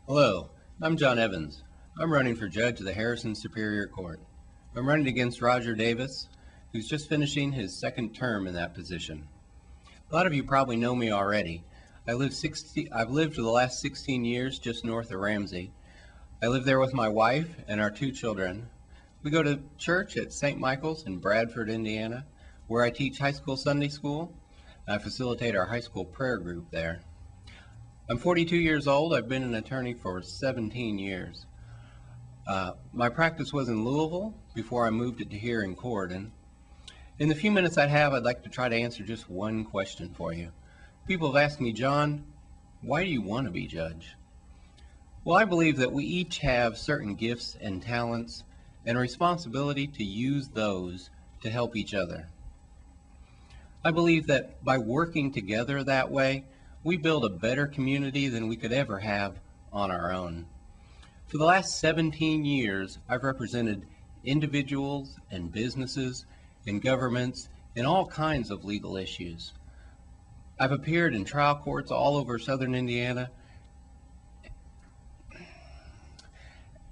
Hello, I'm John Evans. I'm running for judge of the Harrison Superior Court. I'm running against Roger Davis, who's just finishing his second term in that position. A lot of you probably know me already. I've lived for the last 16 years just north of Ramsey. I live there with my wife and our two children. We go to church at St. Michael's in Bradford, Indiana, where I teach high school Sunday school. I facilitate our high school prayer group there. I'm 42 years old. I've been an attorney for 17 years. My practice was in Louisville before I moved it to here in Corydon. In the few minutes I have, I'd like to try to answer just one question for you. People have asked me, John, why do you want to be judge? Well, I believe that we each have certain gifts and talents and a responsibility to use those to help each other. I believe that by working together that way, we build a better community than we could ever have on our own. For the last 17 years, I've represented individuals and businesses and governments in all kinds of legal issues. I've appeared in trial courts all over southern Indiana,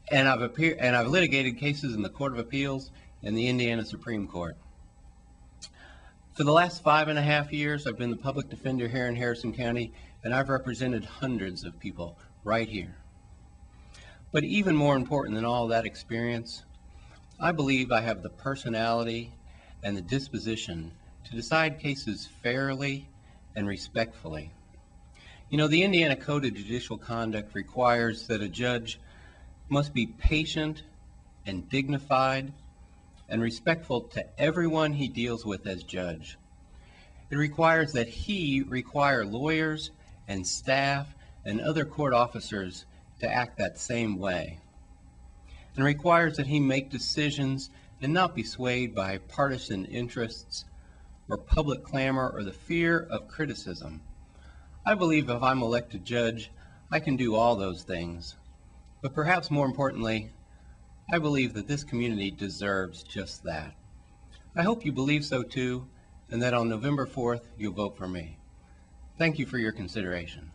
and I've litigated cases in the Court of Appeals and the Indiana Supreme Court. For the last 5.5 years, I've been the public defender here in Harrison County, and I've represented hundreds of people right here. But even more important than all that experience, I believe I have the personality and the disposition to decide cases fairly and respectfully. You know, the Indiana Code of Judicial Conduct requires that a judge must be patient and dignified and respectful to everyone he deals with as judge. It requires that he require lawyers and staff and other court officers to act that same way. And requires that he make decisions and not be swayed by partisan interests or public clamor or the fear of criticism. I believe if I'm elected judge, I can do all those things. But perhaps more importantly, I believe that this community deserves just that. I hope you believe so too, and that on November 4th, you'll vote for me. Thank you for your consideration.